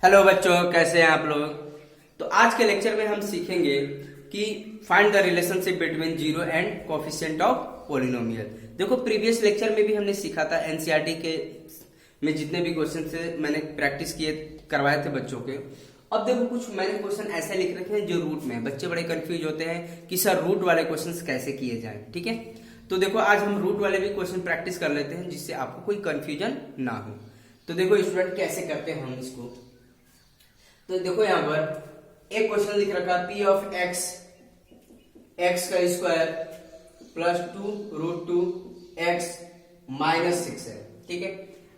Hello बच्चों, कैसे हैं आप लोग। तो आज के लेक्चर में हम सीखेंगे कि find the relationship between zero and coefficient of polynomial. देखो, प्रीवियस लेक्चर में भी हमने सीखा था एनसीईआरटी के में जितने भी क्वेश्चन थे मैंने प्रैक्टिस किए करवाए थे बच्चों के। अब देखो, कुछ मैंने क्वेश्चन ऐसे लिख रखे हैं जो रूट में है। बच्चे बड़े कंफ्यूज होते हैं कि सर रूट वाले क्वेश्चन कैसे किए जाएं। ठीक है, तो देखो आज हम रूट वाले भी क्वेश्चन प्रैक्टिस कर लेते हैं जिससे आपको कोई कंफ्यूजन ना हो। तो देखो स्टूडेंट, कैसे करते हैं हम इसको। तो देखो यहां पर एक क्वेश्चन लिख रखा है पी ऑफ एक्स, एक्स का स्क्वायर प्लस 2√2 एक्स माइनस 6 है। ठीक है,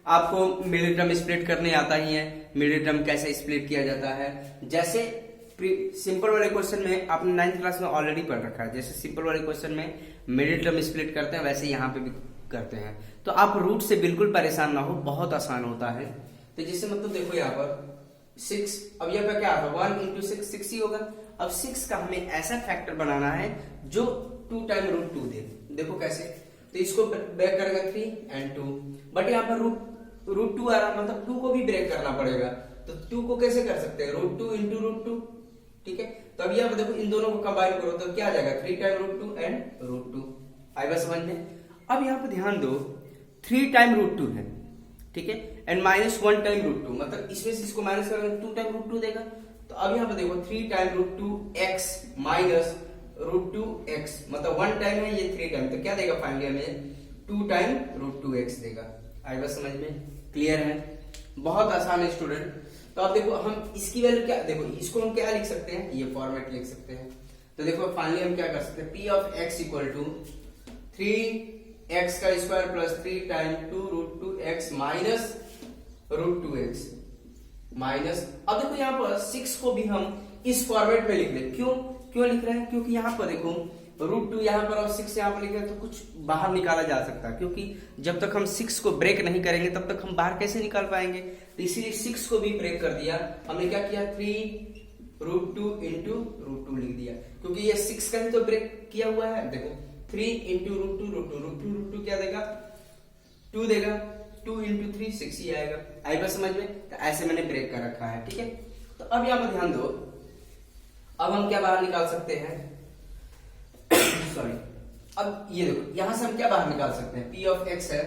आपको मिडिल टर्म स्प्लिट करने आता ही है। मिडिल टर्म कैसे स्प्लिट किया जाता है, जैसे सिंपल वाले क्वेश्चन में आपने 9th क्लास में ऑलरेडी पढ़ रखा है। जैसे सिंपल वाले क्वेश्चन में मिडिल टर्म स्प्लिट करते हैं, वैसे यहाँ पे भी करते हैं। तो आप रूट से बिल्कुल परेशान ना हो, बहुत आसान होता है। तो जैसे मतलब देखो यहाँ पर 6, अब यहाँ पे क्या होगा 1 इंटू 6 6 ही होगा। अब 6 का हमें ऐसा फैक्टर बनाना है जो 2 टाइम √2 दे। देखो कैसे, तो इसको ब्रेक करेगा 3 and 2, बट यहाँ पर √2 आ रहा, मतलब 2 को भी ब्रेक करना पड़ेगा। तो 2 को कैसे कर सकते हैं, √2 इंटू √2। ठीक है, तो अब यहाँ पर देखो इन दोनों को कंबाइन करो तो क्या आ जाएगा 3 टाइम √2 एंड √2। आएगा समझ में। अब यहाँ पर ध्यान दो, 3 टाइम √2 है, ठीक है, एंड -1 टाइम √2, मतलब इसमें से इसको माइनस करेंगे 2 टाइम √2 देगा। तो अब यहाँ पे देखो 3 टाइम √2 x माइनस √2 x, मतलब 1 टाइम है, ये 3 टाइम, तो क्या देगा फाइनली हमें 2 टाइम √2 x देगा। आएगा समझ में, क्लियर है, बहुत आसान है स्टूडेंट। तो अब देखो हम इसकी वैल्यू क्या, देखो इसको हम क्या लिख सकते हैं, ये फॉर्मेट लिख सकते हैं। तो देखो फाइनली हम क्या कर सकते हैं, p of x equal to 3x का square plus 3 time 2√2 x minus √2x minus, अब देखो यहाँ पर 6 को भी हम इस फॉर्मेट में लिख ले। क्यों लिख रहे हैं, क्योंकि यहाँ पर देखो √2 यहाँ पर और 6 यहाँ पर लिख रहे हैं, तो कुछ बाहर निकाला जा सकता है। क्योंकि जब तक हम 6 को ब्रेक नहीं करेंगे तब तक हम बाहर कैसे निकाल पाएंगे। तो इसीलिए 6 को भी ब्रेक कर दिया हमने। क्या किया, 3√2 इंटू √2 लिख दिया, क्योंकि ये 6 का ही तो ब्रेक किया हुआ है। देखो 3 इंटू √2 क्या देगा, 2 देगा, 2 इंटू 3 6 ही आएगा। आएगा समझ में। तो ऐसे मैंने ब्रेक कर रखा है। ठीक है, तो अब यहाँ पर ध्यान दो, अब हम क्या बाहर निकाल सकते हैं सॉरी, अब ये देखो यहां से हम क्या बाहर निकाल सकते हैं, p ऑफ x है,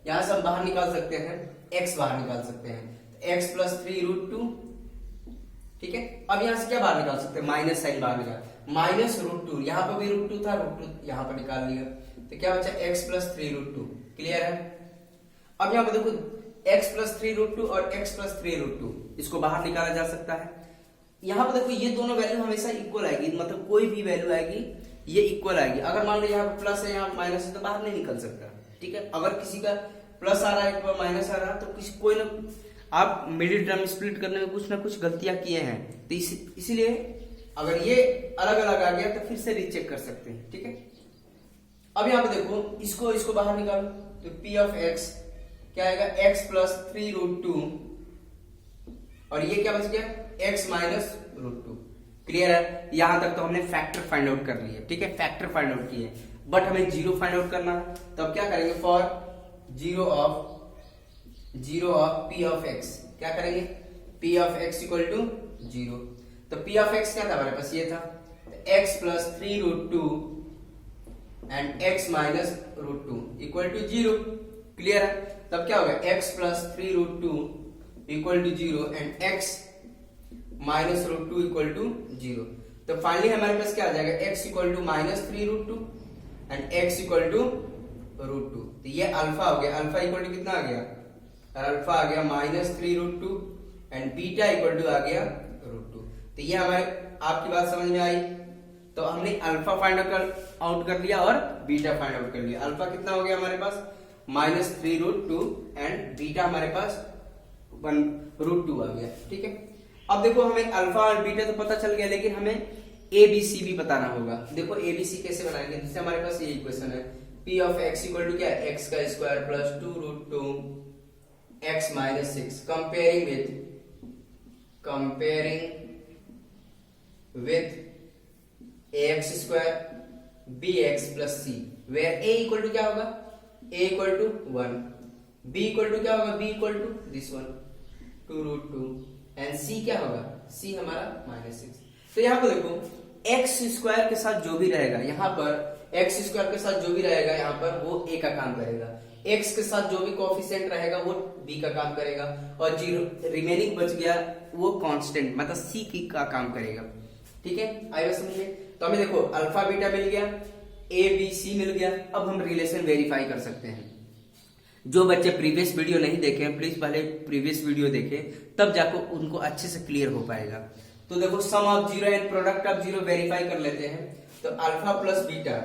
यहां से हम बाहर निकाल सकते हैं x बाहर निकाल सकते हैं, x प्लस 3√2। ठीक है, अब यहां से क्या बाहर निकाल सकते हैं, माइनस साइन बाहर निकाल, माइनस √2, यहां पर भी √2 था, √2 यहां पर निकाल लिया, तो क्या बचा x प्लस 3√2। क्लियर है। अब यहाँ पर देखो x प्लस 3√2 और x प्लस 3√2 इसको बाहर निकाला जा सकता है। यहाँ पर देखो ये दोनों वैल्यू हमेशा इक्वल आएगी, मतलब कोई भी वैल्यू आएगी ये इक्वल आएगी। अगर मान लो यहाँ पर प्लस है यहाँ माइनस है तो बाहर नहीं निकल सकता। ठीक है, अगर किसी का प्लस आ रहा है एक माइनस आ रहा है तो किसी कोई ना, आप मिडिल टर्म स्प्लिट करने में कुछ ना कुछ गलतियां किए हैं, तो इसीलिए अगर ये अलग अलग आ गया तो फिर से रीचेक कर सकते हैं। ठीक है, अब यहाँ पे देखो इसको बाहर निकालो, तो p ऑफ x क्या आएगा, x प्लस 3√2 और ये क्या बच गया, x माइनस √2। क्लियर है, यहां तक तो हमने फैक्टर फाइंड आउट कर लिए। ठीक है, फैक्टर फाइंड आउट किए, बट हमें जीरो फाइंड आउट करना है। तो अब क्या करेंगे, for zero of p of x, क्या करेंगे, p of x equal to 0। तो p ऑफ x क्या था हमारे पास, ये था, तो x plus 3√2 and x minus √2 equal to 0। Clear है, तब क्या होगा, x plus 3√2 equal to 0 and x minus √2 equal to 0। तो फाइनली हमारे पास क्या आ जाएगा, x equal to minus 3√2 and x equal to √2। तो ये अल्फा हो गया, अल्फा इक्वल टू कितना आ गया, अल्फा आ गया minus 3√2 and beta equal to आ गया √2। तो ये हमारे, आपकी बात समझ में आई। तो हमने अल्फा फाइंड आउट कर लिया और बीटा फाइंड आउट कर लिया। अल्फा कितना हो गया हमारे पास, माइनस 3√2 एंड बीटा हमारे पास 1√2 आ गया। ठीक है, अब देखो हमें अल्फा और बीटा तो पता चल गया, लेकिन हमें ए बी सी भी बताना होगा। देखो ए बी सी कैसे बनाएंगे, जिससे हमारे पास ये इक्वेशन है, p of x equal to क्या है, x का square plus 2√2 x minus 6 comparing with ax square bx plus c, where a equal to क्या होगा, a equal to 1, b equal to क्या होगा, b equal to this one 2√2 and सी क्या होगा, सी हमारा -6। तो यहाँ पर देखो एक्स स्क्वायर के साथ जो भी रहेगा यहाँ पर, एक्स स्क्वायर के साथ जो भी रहेगा यहाँ पर वो ए का काम करेगा, एक्स के साथ जो भी कोफिशिएंट रहेगा वो बी का काम करेगा, और जीरो रिमेनिंग बच गया वो कांस्टेंट मतलब सी की का काम करेगा। ठीक है, आइए समझिए। तो हमें देखो अल्फा बीटा मिल गया, ए बी सी मिल गया। अब हम रिलेशन वेरीफाई कर सकते हैं। जो बच्चे प्रीवियस वीडियो नहीं देखे हैं प्लीज पहले प्रीवियस वीडियो देखें, तब जाकर उनको अच्छे से क्लियर हो पाएगा। तो देखो sum of zero and product of zero verify कर लेते हैं। तो अल्फा प्लस बीटा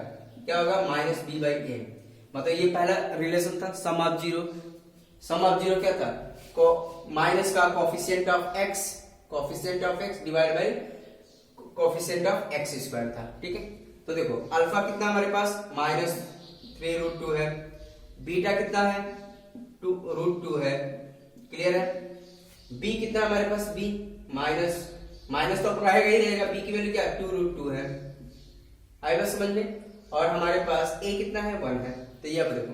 क्या होगा, -b/a। मतलब ये पहला रिलेशन था sum of zero. Sum of zero क्या था, माइनस का coefficient of x divide by coefficient of x square था। ठीक है, तो देखो अल्फा कितना हमारे पास -3√2 है, बीटा कितना है √2 है, क्लियर है। b कितना हमारे पास, b माइनस तो रहेगा ही रहेगा, b की वैल्यू क्या 2√2 है, आएगा समझ में। और हमारे पास a कितना है 1 है। तो ये अब देखो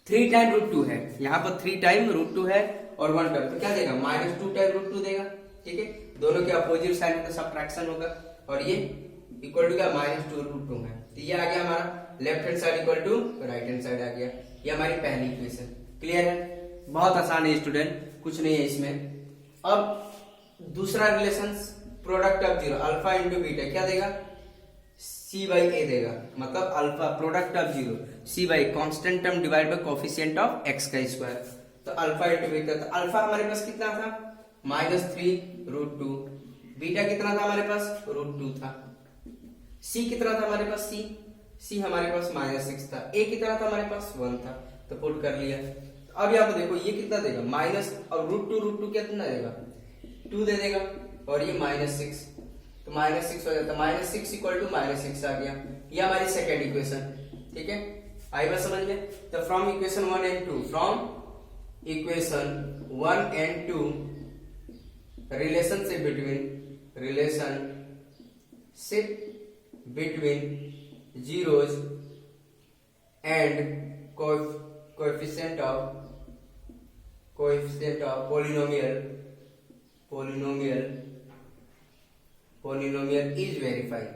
3 टाइम √2 है, यहाँ पर 3 टाइम √2 है और 1 टाइम, तो क्या देगा -2 टाइम √2 देगा। ठीक है, दोनों के अपोजिट साइन में तो सब्ट्रैक्शन होगा, और ये इक्वल टू क्या -2√2 है। तो ये आ गया हमारा left hand side equal to right hand side आ गया। ये हमारी पहली इक्वेशन, क्लियर है, बहुत आसान है स्टूडेंट, कुछ नहीं है इसमें। अब दूसरा relation product of zero alpha into beta क्या देगा, c/a देगा, मतलब alpha product of zero c/a constant term divide by coefficient of x का स्क्वायर। तो अल्फा इंटू बीटा, तो अल्फा हमारे पास कितना था -3√2, बीटा कितना था हमारे पास √2 था, c कितना था हमारे पास, c हमारे पास -6 था, a कितना था हमारे पास 1 था, तो पुट कर लिया। अब यहाँ पे देखो ये कितना देगा माइनस, और √2 कितना देगा 2 दे देगा, और ये -6, तो -6 हो जाता है, -6 इक्वल टू -6 आ गया। ये हमारी सेकेंड इक्वेशन। ठीक है, आई बात समझ में। तो from equation 1 and 2, from equation 1 and 2 relationship between zeros and coefficient of polynomial is verified.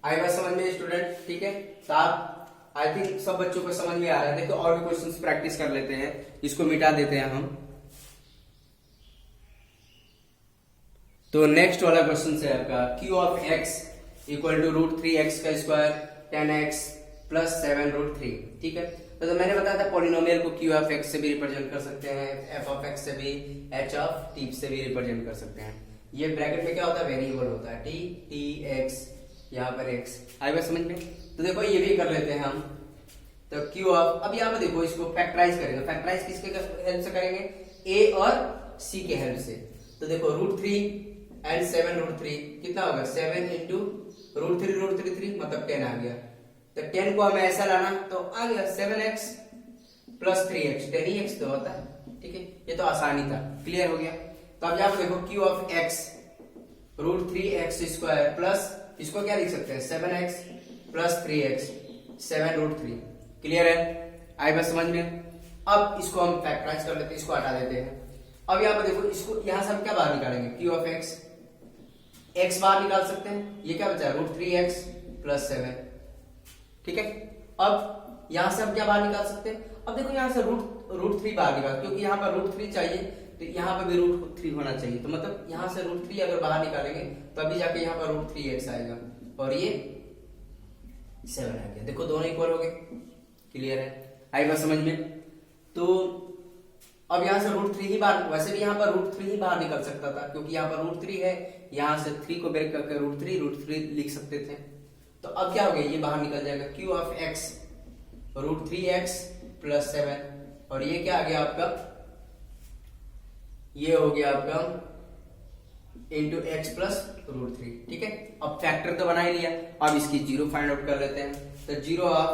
आई बात समझ में स्टूडेंट। ठीक है, साहब आई थिंक सब बच्चों को समझ में आ रहा है। देखो और भी क्वेश्चंस प्रैक्टिस कर लेते हैं, इसको मिटा देते हैं हम। तो नेक्स्ट वाला क्वेश्चन है आपका q of x equal to √3x का स्क्वायर 10x प्लस 7√3। ठीक है, तो मैंने बताया था पॉलिनोमियल को q ऑफ x से भी रिप्रेजेंट कर सकते हैं, f ऑफ x से भी, h ऑफ t से भी रिप्रेजेंट कर सकते हैं। ये ब्रैकेट में क्या होता है, वेरिएबल होता है t x, यहाँ पर x। आई बात समझ में। तो देखो ये भी कर लेते हैं हम। तो q ऑफ, अब यहाँ पे देखो इसको फैक्टराइज करेंगे। फैक्टराइज किसके हेल्प से करेंगे, a और c के हेल्प से। तो देखो √3 एंड 7√3 कितना होगा, 7 इंटू √3 मतलब 10 आ गया। तो 10 को हमें ऐसा लाना तो आ गया 7x प्लस 3x, 10x तो होता है। ठीक है, ये तो आसानी था, क्लियर हो गया। तो अब यहाँ देखो q of x √3x square plus इसको क्या लिख सकते हैं 7x प्लस 3x 7√3, क्लियर है, आई बात समझ में। अब इसको हम फैक्टराइज कर लेते हैं, इसको हटा देते हैं। अब यहाँ पे देखो इसको यहाँ से हम क्या बाहर निकालेंगे, q ऑफ x बाहर निकाल सकते हैं, ये क्या बचा √3x प्लस 7। ठीक है, अब यहां से हम क्या बाहर निकाल सकते हैं, अब देखो यहां से √3 बाहर निकाल, क्योंकि यहाँ पर √3 चाहिए तो यहाँ पर भी √3 होना चाहिए। तो मतलब यहाँ से √3 अगर बाहर निकालेंगे तभी जाके यहाँ पर √3x आएगा, और ये 7 आ गया। देखो दोनों इक्वल हो गए, क्लियर है, आई बात समझ में। तो अब यहाँ से √3 ही बाहर, वैसे भी यहाँ पर √3 ही बाहर निकल सकता था, क्योंकि यहाँ पर √3 है, यहाँ से 3 को ब्रेक करके √3 लिख सकते थे। तो अब क्या हो गया, ये बाहर निकल जाएगा q of x √3x plus 7, और ये क्या आ गया आपका, ये हो गया आपका इंटू x प्लस √3। ठीक है, अब फैक्टर तो बना ही लिया, अब इसकी जीरो फाइंड आउट कर लेते हैं। तो zero of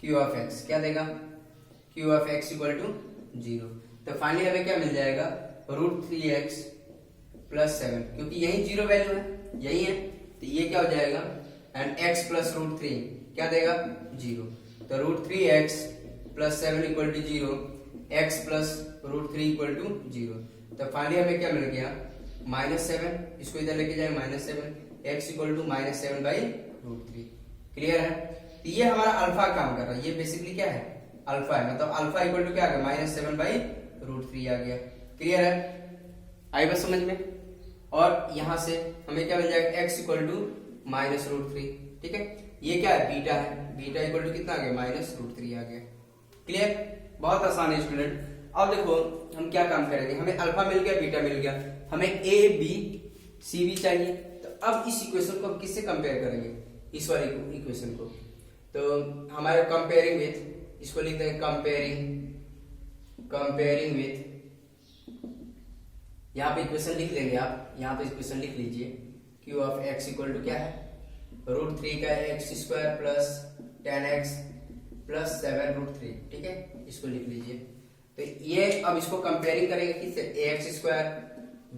q of x क्या देगा, q of x equal to 0। तो फाइनली हमें क्या मिल जाएगा √3x प्लस 7, क्योंकि यही जीरो वैल्यू है, यही है, तो ये क्या हो जाएगा एंड x प्लस √3 क्या देगा 0। तो √3x plus 7 equal to 0, x plus root 3 equal to 0। तो फाइनली हमें क्या मिल गया, -7, इसको इधर लेके जाए -7, x equal to -7 by root 3। Clear है? तो ये हमारा अल्फा काम कर रहा है, ये बेसिकली क्या है, अल्फा है, मतलब अल्फा इक्वल टू क्या आ गया, -7 बाई रूट 3 आ गया। क्लियर है? आई बस समझ में। और यहां से हमें क्या मिल जाएगा, x इक्वल टू -√3। ठीक है, ये क्या है, बीटा है, बीटा इक्वल टू कितना आ गया, -√3 आ गया। क्लियर? बहुत आसान है स्टूडेंट। अब देखो हम क्या काम करेंगे, हमें अल्फा मिल गया, बीटा मिल गया, हमें ए बी सी भी चाहिए। तो अब इस इक्वेशन को हम किससे कंपेयर करेंगे, इस वाली इक्वेशन को। तो हमारे कंपेयरिंग विथ, इसको लिखते हैं कंपेयरिंग विथ, यहाँ पे इक्वेशन लिख लेंगे आप, यहाँ पे इक्वेशन लिख लीजिए, Q of x equal to क्या है, √3 का x square plus 10x plus 7√3। ठीक है, इसको लिख लीजिए। तो ये अब इसको कंपेयरिंग करेंगे किससे, ax square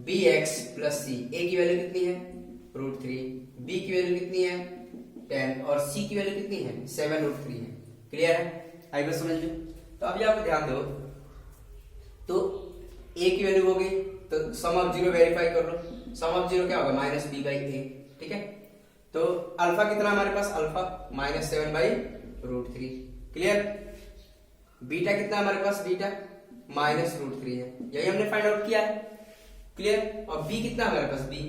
bx plus c। a की वैल्यू कितनी है, √3, b की वैल्यू कितनी है 10 और c की वैल्यू कितनी है 7√3 है। क्लियर है? आई बस समझ लो। तो अभी आप ध्यान दो, तो a की वैल्यू हो गई, तो सम ऑफ जीरो वेरीफाई कर लो, सम ऑफ जीरो क्या होगा, -b/a। ठीक है, तो अल्फा कितना हमारे पास, अल्फा -7 बाई √3। क्लियर? बीटा कितना हमारे पास, बीटा -√3 है, यही हमने फाइंड आउट किया है। क्लियर? और बी कितना हमारे पास, बी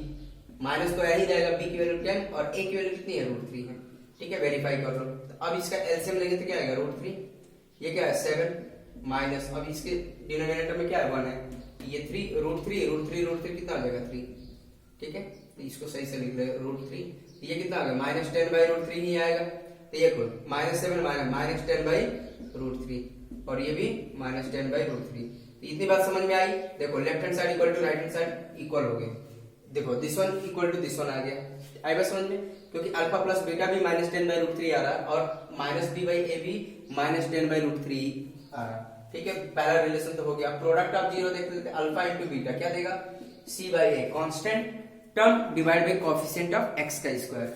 माइनस तो यही जाएगा, बी की वैल्यू 10 और ए की वैल्यू कितनी है, √3 है। ठीक है, वेरीफाई कर लो। तो अब इसका एलसीएम लेंगे तो क्या आएगा, √3, ये क्या है 7 माइनस, अब इसके डिनोमिनेटर में क्या है 1 है, ये 3, √3 कितना आ जाएगा 3। ठीक है, तो इसको सही से लिख ले, √3, ये कितना आ गया -10 बाई √3 ही आएगा। तो ये को -7 -10 बाई √3 और ये भी -10 बाई √3। तो इतनी बात समझ में आई। देखो left hand side equal to right hand side equal हो गए, देखो this one equal to this one आ गया। आई बस समझ में, क्योंकि अल्फा प्लस बीटा भी -10 बाई √3 आ रहा है और -b/a भी -10 बाई √3 आ रहा है। ठीक है, पहला रिलेशन तो हो गया। प्रोडक्ट ऑफ जीरो देख लेते, अल्फा इंटू बीटा क्या देगा, c/a constant term divide by coefficient of x का स्क्वायर।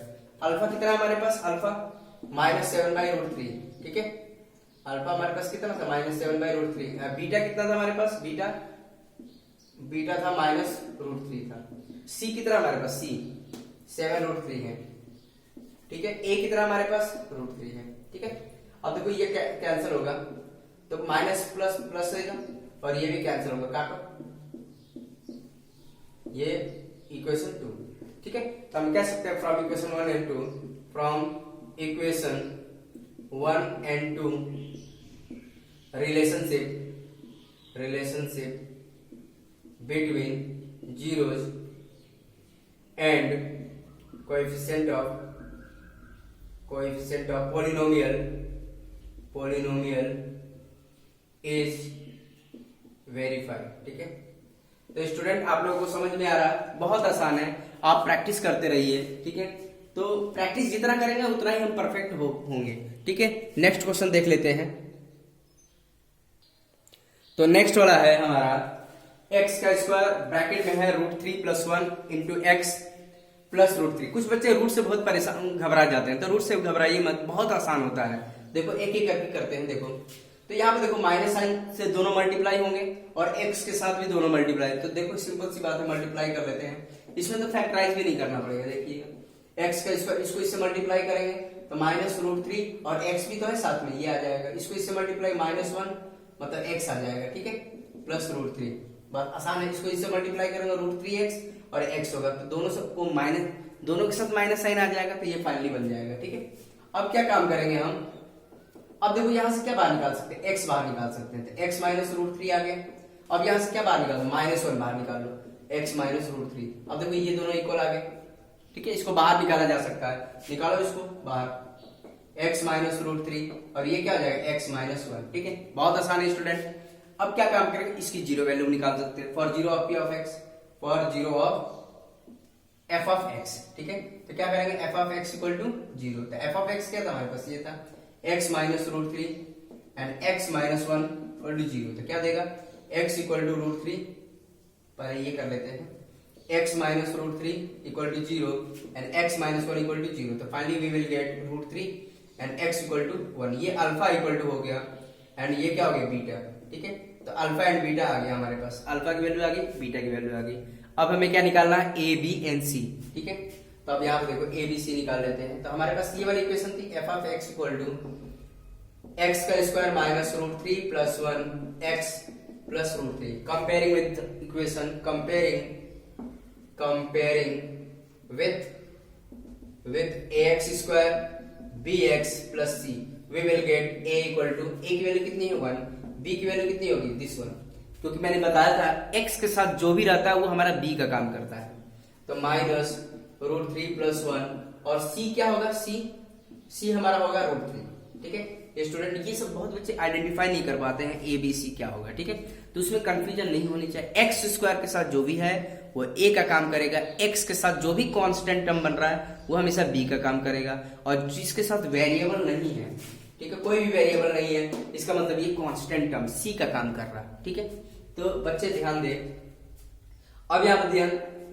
अल्फा कितना हमारे पास, अल्फा -7 बाई √3। ठीक है, अल्फा हमारे पास कितना था, -7 बाई √3। बीटा कितना था हमारे पास, बीटा था -√3 था। सी कितना हमारे पास, सी 7√3 है। ठीक है, ए कितना हमारे पास, √3 है। ठीक है, अब देखो ये कैंसिल होगा, तो माइनस प्लस प्लस रहेगा और ये भी कैंसिल होगा, काटो ये इक्वेशन 2। ठीक है, तो हम कह सकते हैं from equation 1 and 2, from equation 1 and 2 relationship between zeros and coefficient of polynomial is verified। ठीक है, तो स्टूडेंट आप लोगों को समझ में आ रहा है, बहुत आसान है, आप प्रैक्टिस करते रहिए। ठीक है, तो प्रैक्टिस जितना करेंगे उतना ही हम परफेक्ट होंगे। ठीक है, नेक्स्ट क्वेश्चन देख लेते हैं। तो नेक्स्ट वाला है हमारा x का स्क्वायर ब्रैकेट में है √3 + 1 इंटू एक्स प्लस √3। कुछ बच्चे रूट से बहुत परेशान घबरा जाते हैं, तो रूट से घबराइए मत, बहुत आसान होता है। देखो एक एक करके करते हैं। देखो तो यहाँ पे देखो माइनस साइन से दोनों मल्टीप्लाई होंगे और x के साथ भी दोनों मल्टीप्लाई, तो देखो सिंपल सी बात है, मल्टीप्लाई कर लेते हैं। इसमें तो फैक्टराइज भी नहीं करना पड़ेगा। देखिए x का स्क्वायर, इसको इससे मल्टीप्लाई करेंगे तो -√3 और x भी तो है साथ में, ये आ जाएगा। इसको इससे मल्टीप्लाई -1 मतलब x आ जाएगा। ठीक है, प्लस √3, बात आसान है। इसको इससे मल्टीप्लाई करेंगे √3x और x होगा, तो दोनों सबको माइनस, दोनों के साथ माइनस साइन आ जाएगा, तो ये फाइनली बन जाएगा। ठीक है, अब क्या काम करेंगे हम, अब देखो यहां से क्या बाहर निकाल सकते हैं, x बाहर निकाल सकते हैं, तो x -√3 आ गया। अब यहां से क्या बाहर निकालो, -1 बाहर निकाल लो, x -√3। अब देखो ये दोनों इक्वल आ गए। ठीक है, इसको बाहर निकाला जा सकता है, निकालो इसको बाहर, x -√3 और ये क्या हो जाएगा x -1। ठीक है, बहुत आसान है स्टूडेंट। अब क्या काम करेंगे, इसकी जीरो वैल्यू निकाल सकते हैं, for zero of p of x, for zero of f of x। ठीक है, तो क्या करेंगे, f of x equal to 0। तो f ऑफ x क्या था हमारे पास, ये था x -√3 and x -1 equal to 0। तो क्या देगा, x इक्वल टू √3, पहले ये कर लेते हैं, x -√3 equal to 0 and x -1 equal to 0। तो finally we will get √3 and x equal to 1। ये अल्फा इक्वल टू हो गया एंड ये क्या हो गया बीटा, ठीक है। तो अल्फा एंड बीटा आ गया हमारे पास, अल्फा की वैल्यू आ गई, बीटा की वैल्यू आ गई। अब हमें क्या निकालना है, ए बी एंड सी, ठीक है। तो अब यहाँ पे देखो ए बी सी निकाल लेते हैं। तो हमारे पास ये वाली इक्वेशन थी f of x equal to x का square minus root 3 plus 1 x plus root 3। Comparing with equation, comparing with ax square bx plus c we will get a equal to a की value कितनी है 1, b की value कितनी होगी this one, क्योंकि मैंने बताया था x के साथ जो भी रहता है वो हमारा b का काम करता है। तो माइनस रूट 3 प्लस 1 और c क्या होगा, c हमारा होगा रूट 3, ठीक है। ये स्टूडेंट ये सब बहुत बच्चे आइडेंटिफाई नहीं कर पाते हैं ए बी सी क्या होगा, ठीक है। तो उसमें कंफ्यूजन नहीं होनी चाहिए। एक्स स्क्वायर के साथ जो भी है वो ए का काम करेगा, एक्स के साथ जो भी कांस्टेंट टर्म बन रहा है वो हमेशा बी का काम करेगा, और जिसके साथ वेरिएबल नहीं है, ठीक है, कोई भी वेरिएबल नहीं है, इसका मतलब ये कांस्टेंट टर्म सी का काम कर रहा है, ठीक है। तो बच्चे ध्यान दे। अब यहाँ पर ध्यान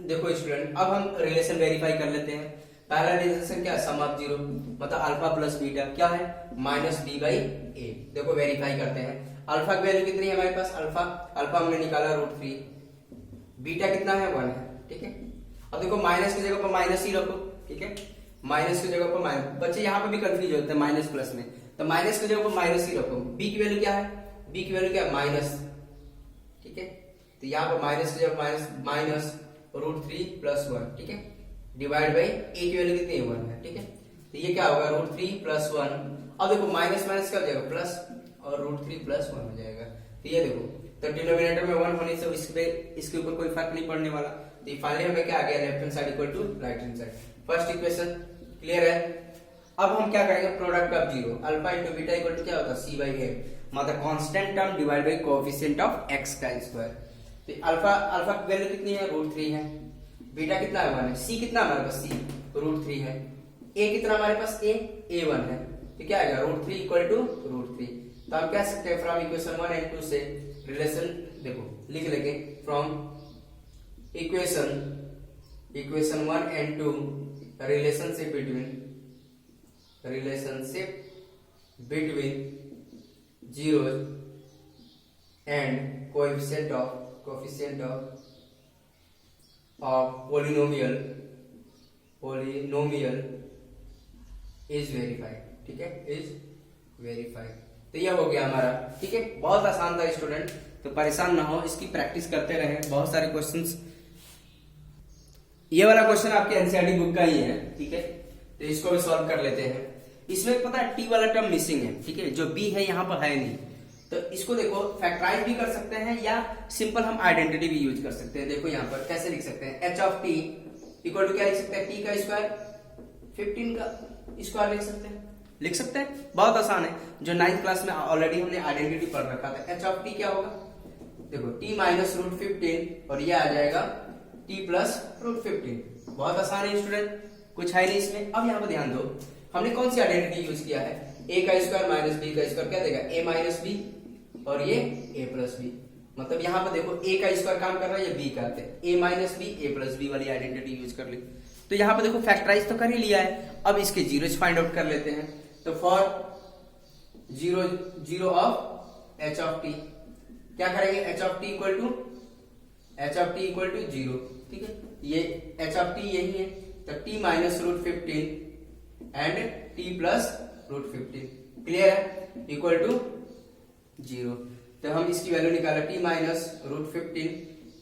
देखो स्टूडेंट, अब हम रिलेशन वेरीफाई कर लेते हैं। पहला रिलेशन क्या, सम ऑफ जीरो, मतलब अल्फा प्लस बीटा क्या है माइनस बी बाई ए। देखो वेरीफाई करते हैं। अल्फा की वैल्यू कितनी है हमारे पास, अल्फा हमने निकाला रूट 3, बीटा कितना है 1 है, ठीक है। अब देखो माइनस की जगह पर माइनस ही रखो, ठीक है, माइनस की जगह पर माइनस। बच्चे यहाँ पे भी कंफ्यूज होते हैं माइनस प्लस में, तो माइनस की जगह पर माइनस ही रखो। बी की वैल्यू क्या है, बी की वैल्यू क्या है माइनस, ठीक है। तो यहाँ पर माइनस की जगह माइनस रूट 3 प्लस 1, ठीक है, डिवाइड बाई ए की वैल्यू कितनी है 1 है, ठीक है। तो ये क्या होगा रूट 3 प्लस 1। अब देखो माइनस माइनस क्या हो जाएगा प्लस, और रूट 3 प्लस 1 हो जाएगा। तो ये देखो, तो डिनोमिनेटर में 1 होने से इसके ऊपर कोई फर्क नहीं पड़ने वाला। तो फाइनली हमें क्या आ गया, left hand side equal to right hand side. First equation clear है। अब हम क्या करेंगे, product of zero, alpha into beta equal to क्या होता है सी बाई ए, मतलब constant term divide by coefficient of x का स्क्वायर। तो अल्फा की वैल्यू कितनी है रूट 3 है, बीटा कितना है 1 है, सी कितना हमारे पास सी रूट 3 है, ए कितना हमारे पास ए 1 है। तो क्या आएगा रूट 3 इक्वल टू रूट 3। तो हम कह सकते हैं फ्रॉम इक्वेशन 1 एंड 2 से रिलेशन देखो लिख लेंगे, from equation 1 and 2 relationship between zero and coefficient of polynomial is verified, ठीक है, is verified। तो यह हो गया हमारा, ठीक है। बहुत आसान था स्टूडेंट, तो परेशान ना हो, इसकी प्रैक्टिस करते रहे। बहुत सारे क्वेश्चंस, ये वाला क्वेश्चन आपके एनसीईआरटी बुक का ही है, ठीक है। तो इसको भी सॉल्व कर लेते हैं। इसमें पता है टी वाला टर्म मिसिंग है, ठीक है, जो बी है यहाँ पर है नहीं। तो इसको देखो फैक्टराइज भी कर सकते हैं या सिंपल हम आइडेंटिटी भी यूज कर सकते हैं। देखो यहाँ पर कैसे लिख सकते हैं, H of T equal to क्या लिख सकते हैं, टी का स्क्वायर 15 का स्क्वायर लिख सकते हैं। बहुत आसान है, जो 9th क्लास में ऑलरेडी हमने आइडेंटिटी पढ़ रखा था। एच ऑफ टी क्या होगा, देखो टी माइनस रूट 15 और ये आ जाएगा टी प्लस रूट 15। बहुत आसान है स्टूडेंट, कुछ है नहीं इसमें। अब यहाँ पर ध्यान दो, हमने कौन सी आइडेंटिटी यूज किया है, ए का स्क्वायर माइनस बी का स्क्वायर क्या देगा ए माइनस बी, और ये ए प्लस बी। मतलब यहाँ पर देखो ए का स्क्वायर काम कर रहा है या बी का, ए माइनस बी ए प्लस बी वाली आइडेंटिटी यूज कर ली। तो यहाँ पर देखो फैक्टराइज तो कर ही लिया है, अब इसके जीरोज फाइंड आउट कर लेते हैं। तो for zero of H of T क्या करेंगे, H of T equal to zero, ठीक है। ये एच ऑफ टी यही है, तो T minus root 15 and T plus root 15 clear है, इक्वल टू जीरो। तो हम इसकी वैल्यू निकाला, T minus root 15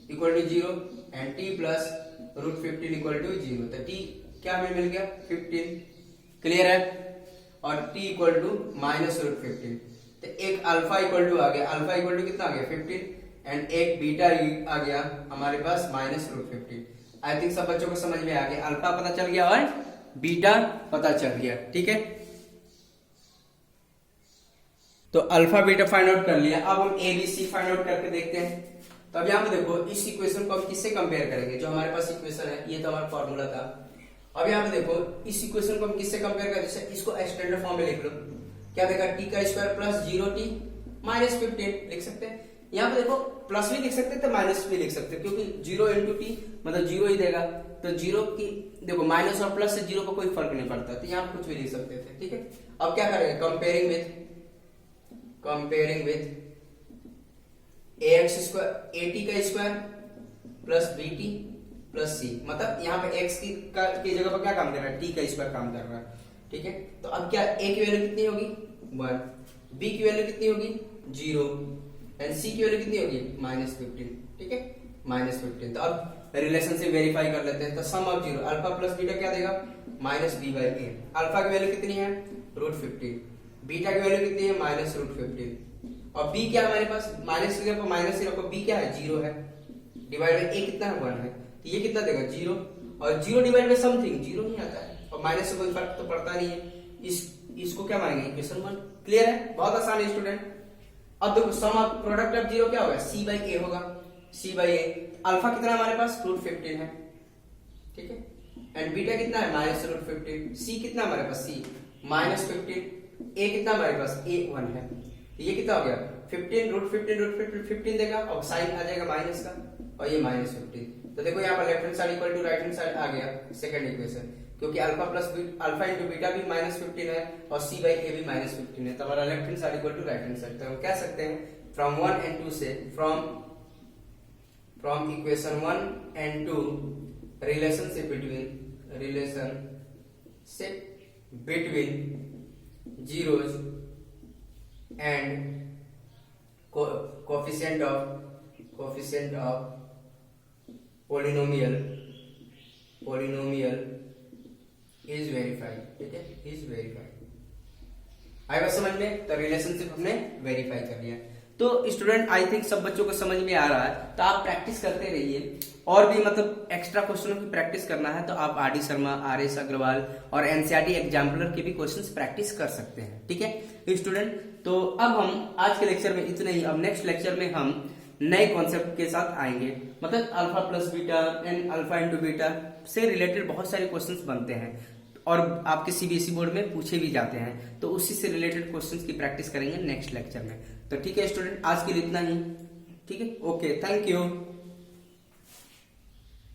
equal to zero and T plus root 15 equal to zero. तो टी क्या हमें मिल गया 15 क्लियर है, और t equal to minus root 15। तो एक अल्फा इक्वल टू आ गया, अल्फा इक्वल टू कितना आ गया 15, एंड एक बीटा आ गया हमारे पास माइनस रूट 15। आई थिंक सब बच्चों को समझ में आ गया, अल्फा पता चल गया और बीटा पता चल गया, ठीक है। तो अल्फा बीटा फाइंड आउट कर लिया। अब हम A B C find out करके देखते हैं। तो अब यहाँ पे देखो, इस इक्वेशन को हम किससे कंपेयर करेंगे, जो हमारे पास इक्वेशन है, ये तो हमारा फॉर्मूला था। अब यहाँ पे देखो, इस इक्वेशन को हम किससे कंपेयर करें, जैसे इसको स्टैंडर्ड फॉर्म में लिख लो, क्या देगा टी का स्क्वायर प्लस 0t माइनस 15 लिख सकते हैं। यहाँ पे देखो प्लस भी लिख सकते हैं तो माइनस भी लिख सकते हैं, क्योंकि 0 इंटू टी मतलब 0 ही देगा। तो 0 की देखो माइनस और प्लस से 0 को कोई फर्क नहीं पड़ता, तो यहाँ कुछ भी लिख सकते थे, ठीक है। अब क्या करेंगे, comparing with ax square at का square plus bt plus c, मतलब यहाँ पे x की जगह पर क्या काम कर रहा है, t का स्क्वायर काम कर रहा है, ठीक है। तो अब क्या a की वैल्यू कितनी होगी 1, b की वैल्यू कितनी होगी 0 एंड c की वैल्यू कितनी होगी -15, ठीक है, -15। तो अब रिलेशन से वेरीफाई कर लेते हैं। तो सम ऑफ 0 अल्फा प्लस बीटा क्या देगा -b/a। अल्फा की वैल्यू कितनी है √15, बीटा की वैल्यू कितनी है -√15 और b क्या है हमारे पास माइनस की जगह माइनस ही रखो, b क्या है 0 है, डिवाइड बाय a कितना है 1 है, तो ये कितना देगा 0 और 0 डिवाइड बाय समथिंग 0 ही आता है और माइनस से कोई फर्क तो पड़ता नहीं है। इसको क्या मानेंगे इक्वेशन 1। क्लियर है, बहुत आसान है स्टूडेंट। अब देखो सम ऑफ प्रोडक्ट ऑफ 0 क्या होगा c/a होगा, c/a। अल्फा कितना हमारे पास √15 है, ठीक है, एंड बीटा कितना है -√15, c कितना हमारे पास c -15, a कितना हमारे पास a 1 है, ये कितना हो गया 15 √15 देगा और साइन आ जाएगा माइनस का और ये -15। तो देखो यहाँ पर left hand side equal to right hand side आ गया सेकंड इक्वेशन, क्योंकि अल्फा इंटू बीटा भी -15 है और c/a भी -15 है, तो हमारा left hand side equal to right hand side. तो हम कह सकते हैं फ्रॉम 1 and 2 से from equation 1 and 2 relationship between zeros and coefficient of polynomial is verified, ठीक है, is verified। आएगा समझ में, तो रिलेशनशिप हमने वेरीफाई कर लिया। तो स्टूडेंट आई थिंक सब बच्चों को समझ में आ रहा है, तो आप प्रैक्टिस करते रहिए और भी मतलब एक्स्ट्रा क्वेश्चनों की प्रैक्टिस करना है तो आप आर.डी. शर्मा, आर.एस. अग्रवाल और एनसीईआरटी एग्जाम्पलर के भी क्वेश्चंस प्रैक्टिस कर सकते हैं, ठीक है स्टूडेंट। तो अब हम आज के लेक्चर में इतना ही। अब नेक्स्ट लेक्चर में हम नए कॉन्सेप्ट के साथ आएंगे, मतलब alpha plus beta and alpha into beta से रिलेटेड बहुत सारे क्वेश्चंस बनते हैं और आपके सीबीएसई बोर्ड में पूछे भी जाते हैं, तो उसी से रिलेटेड क्वेश्चंस की प्रैक्टिस करेंगे नेक्स्ट लेक्चर में। तो ठीक है स्टूडेंट, आज के लिए इतना ही, ठीक है, ओके, थैंक यू।